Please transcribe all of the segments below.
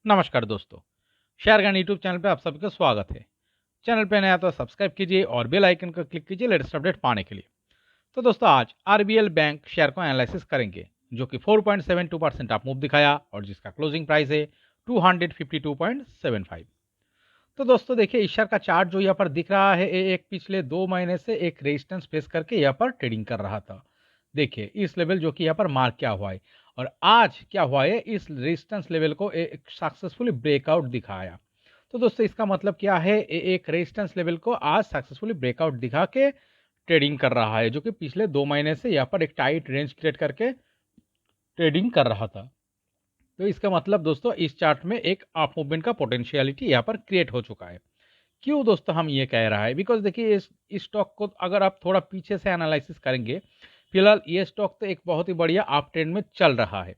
नमस्कार दोस्तों, शेयर ज्ञान यूट्यूब चैनल पे आप सभी का स्वागत है। चैनल पे नया तो सब्सक्राइब कीजिए और बेल आइकन को क्लिक कीजिए लेटेस्ट अपडेट पाने के लिए। तो दोस्तों आज आरबीएल बैंक शेयर को एनालिसिस करेंगे जो कि 4.72% अप मूव दिखाया और जिसका क्लोजिंग प्राइस है 252.75। तो दोस्तों देखिए इस शेयर का चार्ट जो यहाँ पर दिख रहा है ये एक पिछले 2 महीने से एक रेजिस्टेंस फेस करके यहाँ पर ट्रेडिंग कर रहा था। देखिए इस लेवल जो कि यहाँ पर मार्क किया हुआ है और आज क्या हुआ है इस रेजिस्टेंस लेवल को एक सक्सेसफुली ब्रेकआउट दिखाया। तो दोस्तों इसका मतलब क्या है एक रेजिस्टेंस लेवल को आज सक्सेसफुली ब्रेकआउट दिखा के ट्रेडिंग कर रहा है जो कि पिछले 2 महीने से यहाँ पर एक टाइट रेंज क्रिएट करके ट्रेडिंग कर रहा था। तो इसका मतलब दोस्तों इस चार्ट में एक अप मूवमेंट का पोटेंशियलिटी यहाँ पर क्रिएट हो चुका है। क्यों दोस्तों हम ये कह रहा है बिकॉज देखिए इस स्टॉक को अगर आप थोड़ा पीछे से एनालिसिस करेंगे, फिलहाल ये स्टॉक तो एक बहुत ही बढ़िया अप ट्रेंड में चल रहा है।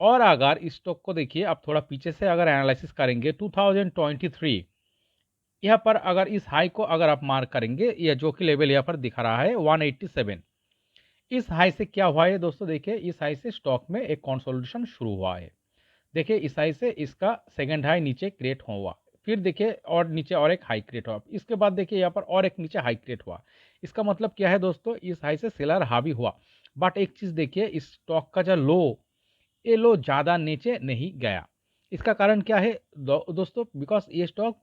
और अगर इस स्टॉक को देखिए आप थोड़ा पीछे से अगर एनालिसिस करेंगे 2023 यहाँ पर अगर इस हाई को अगर आप मार्क करेंगे या जो कि लेवल यहाँ पर दिखा रहा है 187, इस हाई से क्या हुआ है दोस्तों, देखिए इस हाई से स्टॉक में एक कंसोलिडेशन शुरू हुआ है। देखिए इस हाई से इसका सेकंड हाई नीचे क्रिएट हुआ, फिर देखिए और नीचे और एक हाई क्रिएट हुआ, इसके बाद देखिए यहाँ पर और एक नीचे हाई क्रिएट हुआ। इसका मतलब क्या है दोस्तों, इस हाई से सेलर हावी हुआ। बट एक चीज देखिए इस स्टॉक का जो लो, ये लो ज़्यादा नीचे नहीं गया। इसका कारण क्या है दोस्तों, बिकॉज ये स्टॉक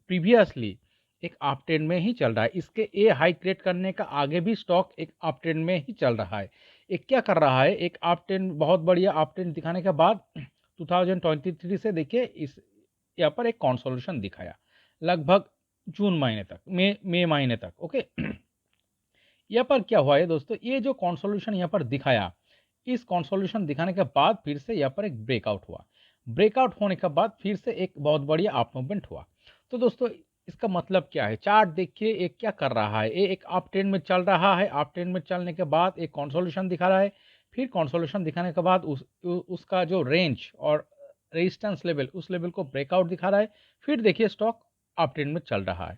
प्रीवियसली एक अप ट्रेंड में ही चल रहा है। इसके ए हाई क्रिएट करने का आगे भी स्टॉक एक अप ट्रेंड में ही चल रहा है। एक क्या कर रहा है, एक अप ट्रेंड बहुत बढ़िया अप ट्रेंड दिखाने के बाद 2023 से देखिए इस यहाँ पर एक कंसोलिडेशन दिखाया लगभग जून महीने तक, मई महीने तक। ओके यहाँ पर क्या हुआ है दोस्तों, ये जो कंसोलिडेशन यहाँ पर दिखाया, इस कंसोलिडेशन दिखाने के बाद फिर से यहाँ पर एक ब्रेकआउट हुआ। ब्रेकआउट होने के बाद फिर से एक बहुत बढ़िया अप मूवमेंट हुआ। तो दोस्तों इसका मतलब क्या है, चार्ट देखिए ये क्या कर रहा है, ये एक अप ट्रेंड में चल रहा है। अप ट्रेंड में चलने के बाद एक कंसोलिडेशन दिखा रहा है, फिर कंसोलिडेशन दिखाने के बाद उसका जो रेंज और रेजिस्टेंस लेवल, उस लेवल को ब्रेकआउट दिखा रहा है। फिर देखिए स्टॉक अप ट्रेंड में चल रहा है।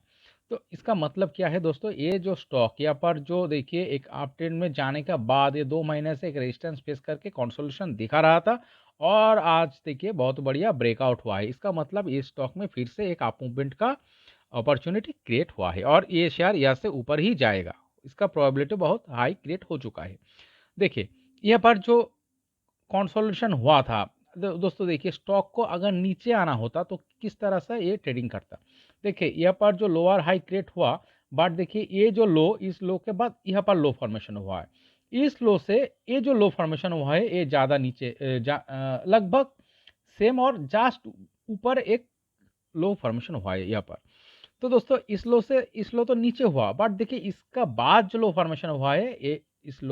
तो इसका मतलब क्या है दोस्तों, ये जो स्टॉक यहाँ पर जो देखिए एक अप ट्रेंड में जाने के बाद ये 2 महीने से एक रेजिस्टेंस फेस करके कंसोलिडेशन दिखा रहा था और आज देखिए बहुत बढ़िया ब्रेकआउट हुआ है। इसका मतलब इस स्टॉक में फिर से एक अप मूवमेंट का अपॉर्चुनिटी क्रिएट हुआ है और ये शेयर यहाँ से ऊपर ही जाएगा। इसका प्रोबेबिलिटी बहुत हाई क्रिएट हो चुका है। देखिए यहाँ पर जो कंसोलिडेशन हुआ था, दोस्तों देखिए स्टॉक को अगर नीचे आना होता तो किस तरह से ये ट्रेडिंग करता। देखिए यहाँ पर जो लोअर हाई क्रिएट हुआ, बट देखिए ये जो लो, इस लो के बाद यहाँ पर लो फॉर्मेशन हुआ है। इस लो से ये जो लो फॉर्मेशन हुआ है ये ज़्यादा नीचे लगभग सेम और जस्ट ऊपर एक लो फॉर्मेशन हुआ है यहाँ पर। तो दोस्तों इस लो तो नीचे हुआ, बट देखिए इसका बाद जो लो फॉर्मेशन हुआ है ये इस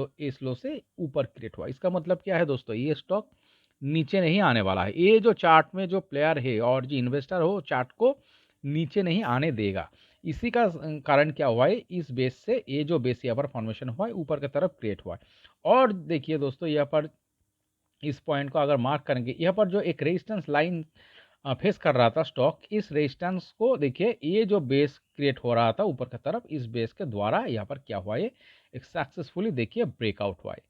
लो से ऊपर क्रिएट हुआ। इसका मतलब क्या है दोस्तों, ये स्टॉक नीचे नहीं आने वाला है। ये जो चार्ट में जो प्लेयर है और जो इन्वेस्टर हो चार्ट को नीचे नहीं आने देगा। इसी का कारण क्या हुआ है, इस बेस से ये जो बेस यहाँ पर फॉर्मेशन हुआ है ऊपर की तरफ क्रिएट हुआ है। और देखिए दोस्तों यहाँ पर इस पॉइंट को अगर मार्क करेंगे, यहाँ पर जो एक रेजिस्टेंस लाइन फेस कर रहा था स्टॉक, इस रेजिस्टेंस को देखिए ये जो बेस क्रिएट हो रहा था ऊपर की तरफ, इस बेस के द्वारा यहाँ पर क्या हुआ है, एक सक्सेसफुली देखिए ब्रेकआउट हुआ है।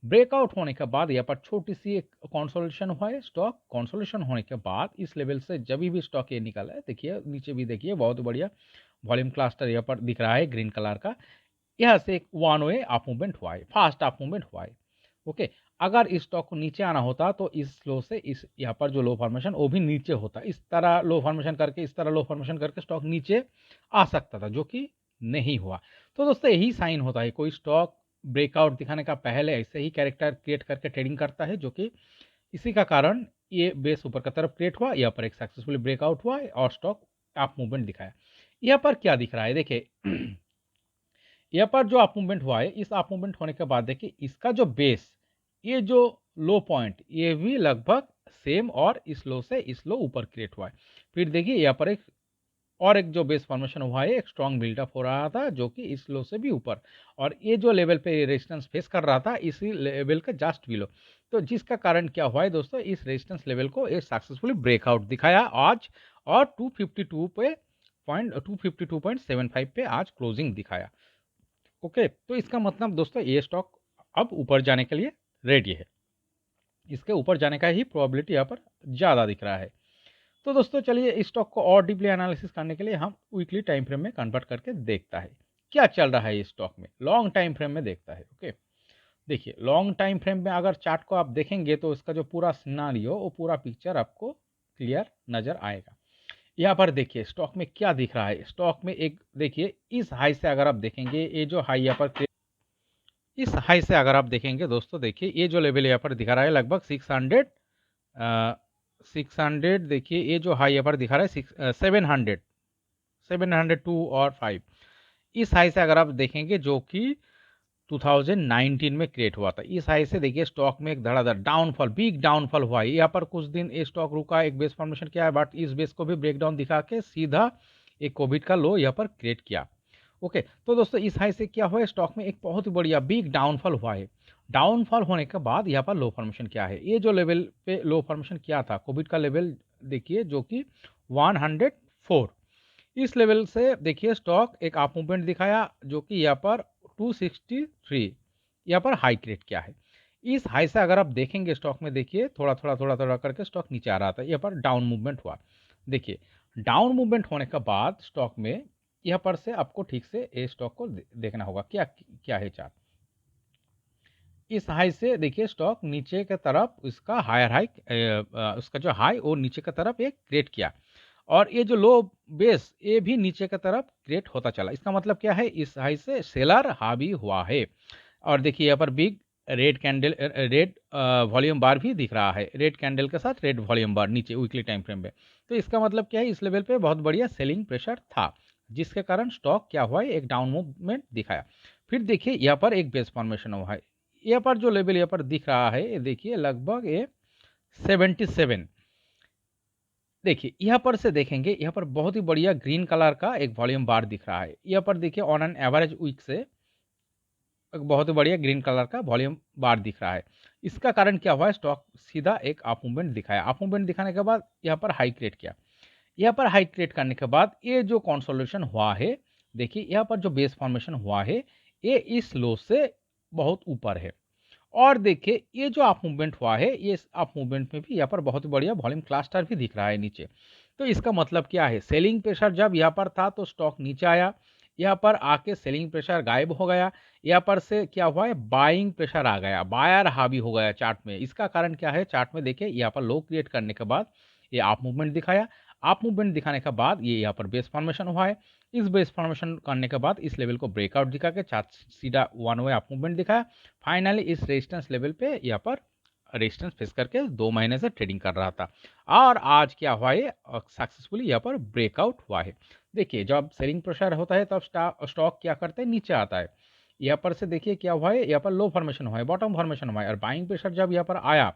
ब्रेकआउट होने के बाद यहाँ पर छोटी सी एक कंसोलिडेशन हुआ है। स्टॉक कंसोलिडेशन होने के बाद इस लेवल से जब भी स्टॉक ये निकला है, देखिए नीचे भी देखिए बहुत बढ़िया वॉल्यूम क्लस्टर यहाँ पर दिख रहा है ग्रीन कलर का। यहाँ से एक वन वे अप मूवमेंट हुआ है, फास्ट अप मूवमेंट हुआ है। ओके अगर इस स्टॉक को नीचे आना होता तो इस लो से इस यहाँ पर जो लो फॉर्मेशन वो भी नीचे होता, इस तरह लो फॉर्मेशन करके, इस तरह लो फॉर्मेशन करके स्टॉक नीचे आ सकता था, जो कि नहीं हुआ। तो दोस्तों यही साइन होता है, कोई स्टॉक ब्रेकआउट दिखाने का पहले ऐसे ही कैरेक्टर क्रिएट करके ट्रेडिंग करता है, जो कि इसी का कारण ये बेस ऊपर की तरफ क्रिएट हुआ, यहाँ पर एक सक्सेसफुली ब्रेकआउट हुआ है और स्टॉक अप मूवमेंट दिखाया। यहाँ पर क्या दिख रहा है, देखिए यहाँ पर जो अप मूवमेंट हुआ है, इस अप मूवमेंट होने के बाद देखिए इसका जो बेस, ये जो लो पॉइंट, ये भी लगभग सेम और इस लो से इस लो ऊपर क्रिएट हुआ है। फिर देखिए यहाँ पर एक और एक जो बेस फॉर्मेशन हुआ है, एक स्ट्रॉन्ग बिल्डअप हो रहा था जो कि इस लो से भी ऊपर, और ये जो लेवल पे रेजिस्टेंस फेस कर रहा था इसी लेवल का जस्ट बिलो। तो जिसका कारण क्या हुआ है दोस्तों, इस रेजिस्टेंस लेवल को ये सक्सेसफुली ब्रेकआउट दिखाया आज और 252 पे 252.75 पे आज क्लोजिंग दिखाया। ओके तो इसका मतलब दोस्तों ये स्टॉक अब ऊपर जाने के लिए रेडी है, इसके ऊपर जाने का ही प्रोबेबिलिटी यहाँ पर ज़्यादा दिख रहा है। तो दोस्तों चलिए इस स्टॉक को और डीपली एनालिसिस करने के लिए हम वीकली टाइम फ्रेम में कन्वर्ट करके देखता है क्या चल रहा है इस स्टॉक में, लॉन्ग टाइम फ्रेम में देखता है। ओके, देखिए लॉन्ग टाइम फ्रेम में अगर चार्ट को आप देखेंगे तो इसका जो पूरा सिनारियो वो पूरा पिक्चर आपको क्लियर नजर आएगा। यहाँ पर देखिए स्टॉक में क्या दिख रहा है, स्टॉक में एक देखिए इस हाई से अगर आप देखेंगे, ये जो हाई यहाँ पर इस हाई से अगर आप देखेंगे दोस्तों, देखिए ये जो लेवल यहाँ पर दिखा रहा है लगभग 600 देखिए ये जो हाई यहाँ पर दिखा रहा है 702 और 5, इस हाई से अगर आप देखेंगे जो कि 2019 में क्रिएट हुआ था, इस हाई से देखिए स्टॉक में एक धड़ाधड़ डाउनफॉल, बिग डाउनफॉल हुआ है। यहाँ पर कुछ दिन ये स्टॉक रुका, एक बेस फॉर्मेशन किया है, बट इस बेस को भी ब्रेकडाउन दिखा के सीधा एक कोविड का लो यहाँ पर क्रिएट किया। ओके, तो दोस्तों इस हाई से क्या हुआ है, स्टॉक में एक बहुत ही बढ़िया बिग डाउनफॉल हुआ है। डाउनफॉल होने के बाद यहाँ पर लो फॉर्मेशन क्या है, ये जो लेवल पे लो फॉर्मेशन किया था कोविड का लेवल देखिए जो कि 104, इस लेवल से देखिए स्टॉक एक अप मूवमेंट दिखाया जो कि यहाँ पर 263 यहाँ पर हाई क्रिएट किया है। इस हाई से अगर आप देखेंगे स्टॉक में देखिए थोड़ा करके स्टॉक नीचे आ रहा था, यहाँ पर डाउन मूवमेंट हुआ। देखिए डाउन मूवमेंट होने के बाद स्टॉक में यहाँ पर से आपको ठीक से ये स्टॉक को देखना होगा क्या क्या है चार्ट। इस हाई से देखिए स्टॉक नीचे की तरफ इसका हायर हाई, उसका जो हाई वो नीचे की तरफ एक क्रिएट किया, और ये जो लो बेस ये भी नीचे की तरफ क्रिएट होता चला। इसका मतलब क्या है, इस हाई से सेलर हावी हुआ है। और देखिए यहाँ पर big red candle, red volume bar भी दिख रहा है, रेड कैंडल के साथ रेड वॉल्यूम बार नीचे वीकली टाइम फ्रेम में। तो इसका मतलब क्या है, इस लेवल पे बहुत बढ़िया सेलिंग प्रेशर था जिसके कारण स्टॉक क्या हुआ है, एक डाउन मूवमेंट दिखाया। फिर देखिए यहाँ पर एक बेस फॉर्मेशन हुआ है, यहाँ पर जो लेवल यहाँ पर दिख रहा है ये देखिए लगभग ये 77। देखिए यहाँ पर से देखेंगे, यहाँ पर बहुत ही बढ़िया ग्रीन कलर का एक वॉल्यूम बार दिख रहा है। यहाँ पर देखिए ऑन एन एवरेज वीक से एक बहुत ही बढ़िया ग्रीन कलर का वॉल्यूम बार दिख रहा है। इसका कारण क्या हुआ है, स्टॉक सीधा एक अप मूवमेंट दिखाया, अप मूवमेंट दिखाने के बाद यहाँ पर हाई क्रिएट किया। यहाँ पर हाई क्रिएट करने के बाद ये जो कंसोलिडेशन हुआ है, देखिए यहाँ पर जो बेस फॉर्मेशन हुआ है ये इस लो से बहुत ऊपर है। और देखिए ये जो अप मूवमेंट हुआ है, ये अप मूवमेंट में भी यहाँ पर बहुत बढ़िया वॉल्यूम क्लस्टर भी दिख रहा है नीचे। तो इसका मतलब क्या है, सेलिंग प्रेशर जब यहाँ पर था तो स्टॉक नीचे आया, यहाँ पर आके सेलिंग प्रेशर गायब हो गया, यहाँ पर से क्या हुआ है, बाइंग प्रेशर आ गया, बायर हावी हो गया चार्ट में। इसका कारण क्या है, चार्ट में देखिए यहाँ पर लो क्रिएट करने के बाद ये अप मूवमेंट दिखाया, अप मूवमेंट दिखाने के बाद ये यहाँ पर बेस फॉर्मेशन हुआ है। इस बेस फॉर्मेशन करने के बाद इस लेवल को ब्रेकआउट दिखा के चार्ट सीधा वन वे अप मूवमेंट दिखाया। फाइनली इस रेजिस्टेंस लेवल पे यहाँ पर रेजिस्टेंस फेस करके 2 महीने से ट्रेडिंग कर रहा था, और आज क्या हुआ है, सक्सेसफुली यहाँ पर ब्रेकआउट हुआ है। देखिए जब सेलिंग प्रेशर होता है तब स्टॉक क्या करते हैं, नीचे आता है। यहाँ पर से देखिए क्या हुआ है, यहाँ पर लो फॉर्मेशन हुआ है, बॉटम फॉर्मेशन हुआ है, और बाइंग प्रेशर जब यहाँ पर आया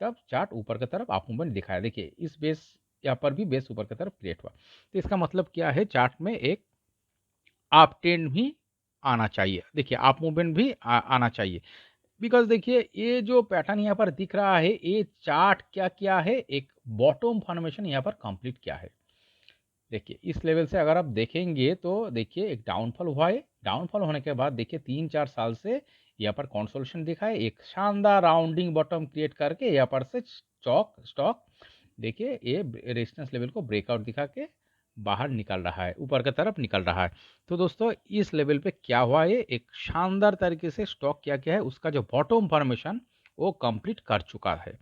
तब चार्ट ऊपर की तरफ अप मूवमेंट दिखाया। देखिए इस बेस यहाँ पर भी बेस ऊपर की तरफ क्रिएट हुआ। तो इसका मतलब क्या है, चार्ट में एक अप ट्रेंड भी आना चाहिए, देखिए अप मूवमेंट भी आना चाहिए। बिकॉज देखिए ये जो पैटर्न यहाँ पर दिख रहा है, ये चार्ट क्या किया है, एक बॉटम फॉर्मेशन यहाँ पर कंप्लीट किया है। देखिए इस लेवल से अगर आप देखेंगे तो देखिए एक डाउनफॉल हुआ है, डाउनफॉल होने के बाद देखिए 3-4 साल से यहाँ पर कंसोलिडेशन दिखा है, एक शानदार राउंडिंग बॉटम क्रिएट करके यहाँ पर से स्टॉक देखिए ये रेजिस्टेंस लेवल को ब्रेकआउट दिखा के बाहर निकल रहा है, ऊपर की तरफ निकल रहा है। तो दोस्तों इस लेवल पे क्या हुआ है, एक शानदार तरीके से स्टॉक क्या क्या है, उसका जो बॉटम फॉर्मेशन वो कंप्लीट कर चुका है।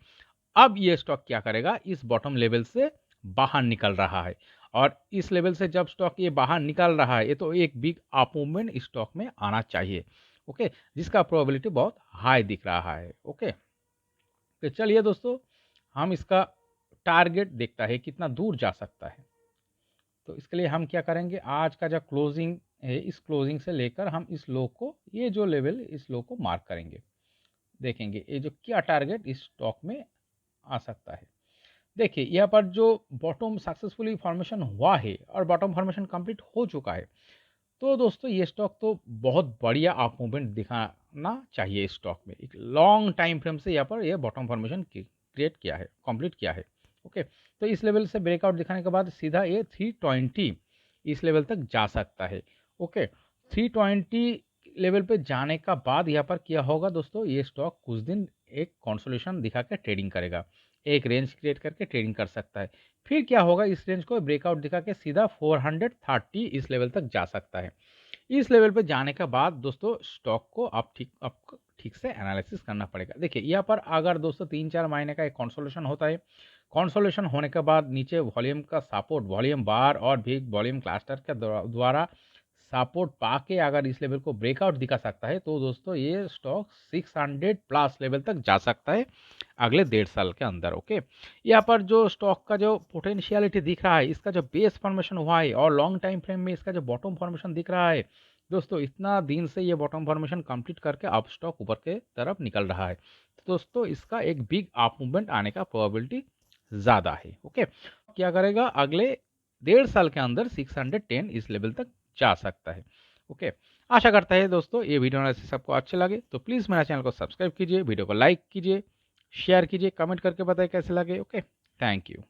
अब ये स्टॉक क्या करेगा, इस बॉटम लेवल से बाहर निकल रहा है, और इस लेवल से जब स्टॉक ये बाहर निकल रहा है, ये तो एक बिग अप मूवमेंट स्टॉक में आना चाहिए। ओके, जिसका प्रोबेबिलिटी बहुत हाई दिख रहा है। ओके, तो चलिए दोस्तों हम इसका टारगेट देखता है कितना दूर जा सकता है। तो इसके लिए हम क्या करेंगे, आज का जो क्लोजिंग है इस क्लोजिंग से लेकर हम इस लो को, ये जो लेवल इस लो को मार्क करेंगे, देखेंगे ये जो क्या टारगेट इस स्टॉक में आ सकता है। देखिए यहाँ पर जो बॉटम सक्सेसफुली फॉर्मेशन हुआ है और बॉटम फॉर्मेशन कंप्लीट हो चुका है, तो दोस्तों ये स्टॉक तो बहुत बढ़िया अप मूवमेंट दिखाना चाहिए। इस स्टॉक में एक लॉन्ग टाइम फ्रेम से यहाँ पर ये बॉटम फॉर्मेशन क्रिएट किया है, कंप्लीट किया है। ओके, तो इस लेवल से ब्रेकआउट दिखाने के बाद सीधा ये 320 इस लेवल तक जा सकता है। ओके, 320 लेवल पे जाने का बाद यहाँ पर क्या होगा दोस्तों, ये स्टॉक कुछ दिन एक कंसोलिडेशन दिखा के ट्रेडिंग करेगा। एक रेंज क्रिएट करके ट्रेडिंग कर सकता है। फिर क्या होगा, इस रेंज को ब्रेकआउट दिखा के सीधा 430 इस लेवल तक जा सकता है। इस लेवल पे जाने के बाद दोस्तों स्टॉक को आपको ठीक से एनालिसिस करना पड़ेगा। देखिए यहाँ पर अगर दोस्तों 3-4 महीने का एक कंसोलिडेशन होता है, कंसोलिडेशन होने के बाद नीचे वॉल्यूम का सपोर्ट, वॉल्यूम बार और बिग वॉल्यूम क्लस्टर के द्वारा सपोर्ट पाके अगर इस लेवल को ब्रेकआउट दिखा सकता है, तो दोस्तों ये स्टॉक 600 प्लस लेवल तक जा सकता है अगले 1.5 साल के अंदर। ओके, यहाँ पर जो स्टॉक का जो पोटेंशियलिटी दिख रहा है, इसका जो बेस फॉर्मेशन हुआ है और लॉन्ग टाइम फ्रेम में इसका जो बॉटम फॉर्मेशन दिख रहा है, दोस्तों इतना दिन से ये बॉटम फॉर्मेशन कंप्लीट करके अब स्टॉक ऊपर के तरफ निकल रहा है, तो दोस्तों इसका एक बिग अप मूवमेंट आने का प्रोबेबिलिटी ज़्यादा है। ओके, क्या करेगा, अगले 1.5 साल के अंदर 610 इस लेवल तक जा सकता है। ओके, आशा करता है दोस्तों ये वीडियो एनालिसिस आपको अच्छे लगे, तो प्लीज़ मेरा चैनल को सब्सक्राइब कीजिए, वीडियो को लाइक कीजिए, शेयर कीजिए, कमेंट करके बताइए कैसे लगे। Okay, thank you.